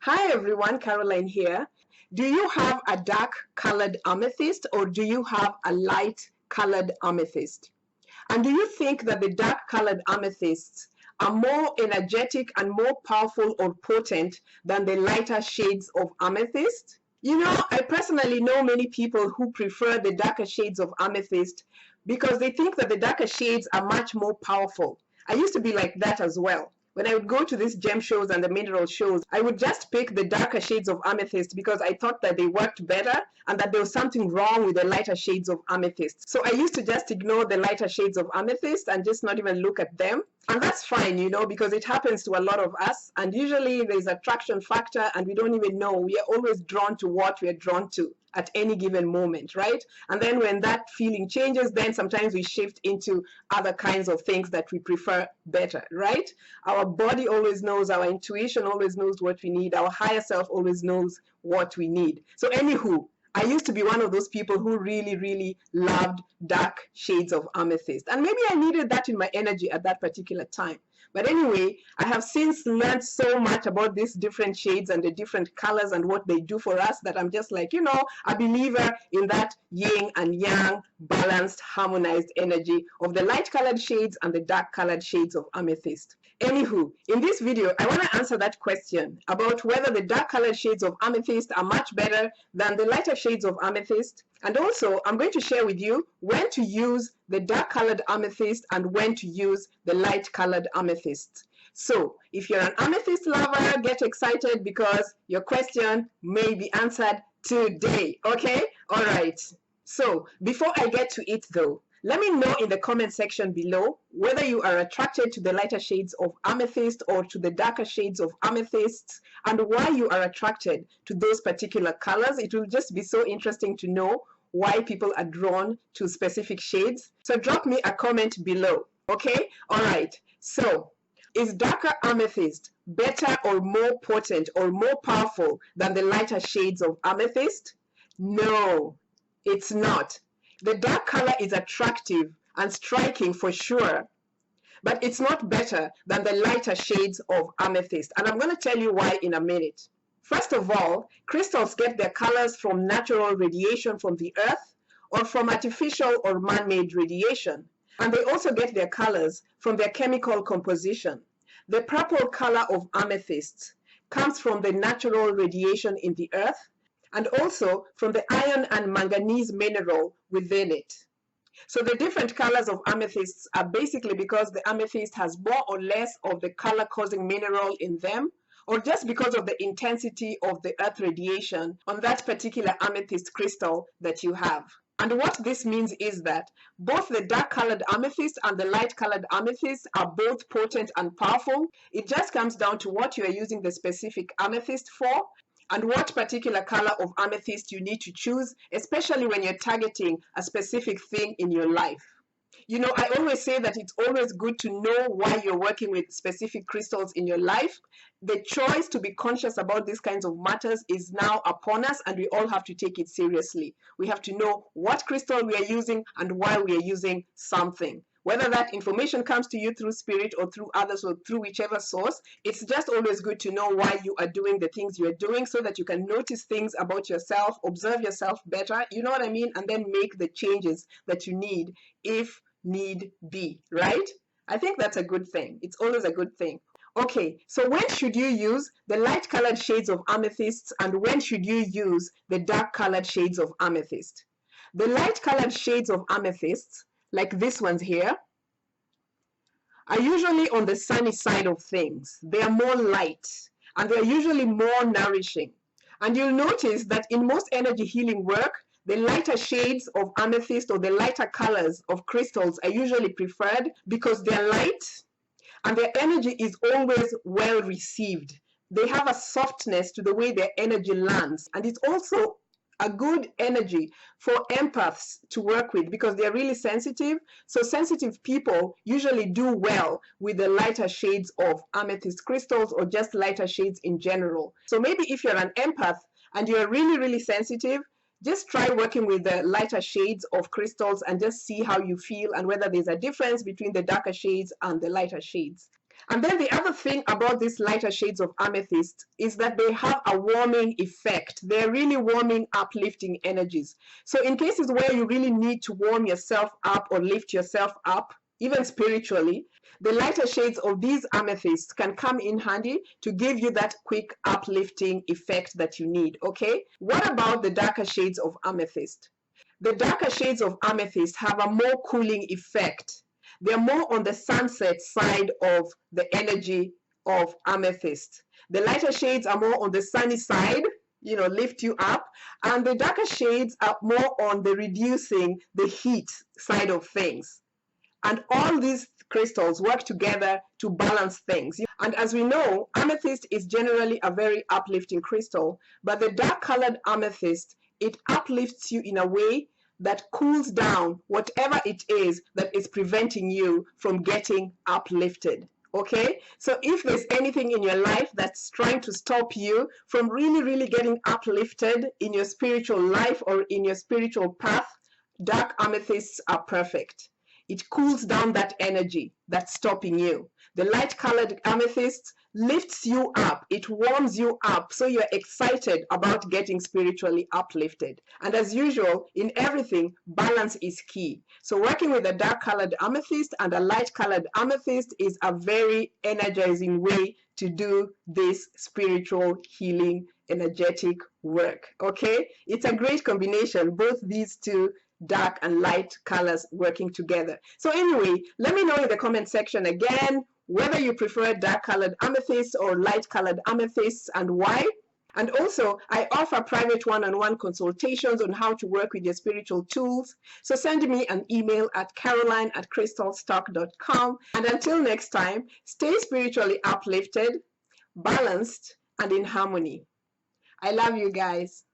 Hi everyone, Caroline here. Do you have a dark colored amethyst or do you have a light colored amethyst? And do you think that the dark colored amethysts are more energetic and more powerful or potent than the lighter shades of amethyst? You know, I personally know many people who prefer the darker shades of amethyst because they think that the darker shades are much more powerful. I used to be like that as well. When I would go to these gem shows and the mineral shows, I would just pick the darker shades of amethyst because I thought that they worked better and that there was something wrong with the lighter shades of amethyst. So I used to just ignore the lighter shades of amethyst and just not even look at them. And that's fine, you know, because it happens to a lot of us. And usually there's attraction factor and we don't even know. We are always drawn to what we are drawn to at any given moment, right? And then when that feeling changes, then sometimes we shift into other kinds of things that we prefer better, right? Our body always knows, our intuition always knows what we need, our higher self always knows what we need. So anywho, I used to be one of those people who really loved dark shades of amethyst. And maybe I needed that in my energy at that particular time. But anyway, I have since learned so much about these different shades and the different colors and what they do for us that I'm just like, you know, a believer in that yin and yang, balanced, harmonized energy of the light colored shades and the dark colored shades of amethyst. Anywho, in this video, I want to answer that question about whether the dark colored shades of amethyst are much better than the lighter shades of amethyst. And also, I'm going to share with you when to use the dark colored amethyst and when to use the light colored amethyst. So, if you're an amethyst lover, get excited because your question may be answered today, okay? All right. So, before I get to it though, let me know in the comment section below whether you are attracted to the lighter shades of amethyst or to the darker shades of amethyst and why you are attracted to those particular colors. It will just be so interesting to know why people are drawn to specific shades. So drop me a comment below, okay? All right. So, is darker amethyst better or more potent or more powerful than the lighter shades of amethyst? No, it's not. The dark color is attractive and striking for sure, but it's not better than the lighter shades of amethyst. And I'm going to tell you why in a minute. First of all, crystals get their colors from natural radiation from the earth or from artificial or man-made radiation. And they also get their colors from their chemical composition. The purple color of amethyst comes from the natural radiation in the earth and also from the iron and manganese mineral within it. So the different colors of amethysts are basically because the amethyst has more or less of the color-causing mineral in them, or just because of the intensity of the earth radiation on that particular amethyst crystal that you have. And what this means is that both the dark colored amethyst and the light colored amethyst are both potent and powerful. It just comes down to what you are using the specific amethyst for and what particular color of amethyst you need to choose, especially when you're targeting a specific thing in your life. You know, I always say that it's always good to know why you're working with specific crystals in your life. The choice to be conscious about these kinds of matters is now upon us, and we all have to take it seriously. We have to know what crystal we are using and why we are using something. Whether that information comes to you through spirit or through others or through whichever source, it's just always good to know why you are doing the things you are doing so that you can notice things about yourself, observe yourself better, you know what I mean, and then make the changes that you need if need be, right? I think that's a good thing. It's always a good thing. Okay, so when should you use the light colored shades of amethysts and when should you use the dark colored shades of amethyst? The light colored shades of amethysts, like this ones here, are usually on the sunny side of things. They are more light and they're usually more nourishing. And you'll notice that in most energy healing work, the lighter shades of amethyst or the lighter colors of crystals are usually preferred because they're light and their energy is always well received. They have a softness to the way their energy lands, and it's also a good energy for empaths to work with because they're really sensitive. So sensitive people usually do well with the lighter shades of amethyst crystals or just lighter shades in general. So maybe if you're an empath and you're really sensitive, just try working with the lighter shades of crystals and just see how you feel and whether there's a difference between the darker shades and the lighter shades. And then the other thing about these lighter shades of amethyst is that they have a warming effect. They're really warming, uplifting energies. So in cases where you really need to warm yourself up or lift yourself up, even spiritually, the lighter shades of these amethysts can come in handy to give you that quick uplifting effect that you need, okay? What about the darker shades of amethyst? The darker shades of amethyst have a more cooling effect. They're more on the sunset side of the energy of amethyst. The lighter shades are more on the sunny side, lift you up, and the darker shades are more on the reducing the heat side of things. And all these crystals work together to balance things. And as we know, amethyst is generally a very uplifting crystal, but the dark colored amethyst, it uplifts you in a way that cools down whatever it is that is preventing you from getting uplifted. Okay, so if there's anything in your life that's trying to stop you from really getting uplifted in your spiritual life or in your spiritual path, dark amethysts are perfect. It cools down that energy that's stopping you. The light colored amethyst lifts you up. It warms you up, so you're excited about getting spiritually uplifted. And as usual, in everything, balance is key. So working with a dark colored amethyst and a light colored amethyst is a very energizing way to do this spiritual healing energetic work. Okay, it's a great combination, both these two dark and light colors working together. So anyway, let me know in the comment section again whether you prefer dark colored amethyst or light colored amethysts and why. And also, I offer private one-on-one consultations on how to work with your spiritual tools. So send me an email at caroline@crystalstock.com. And until next time, stay spiritually uplifted, balanced, and in harmony. I love you guys.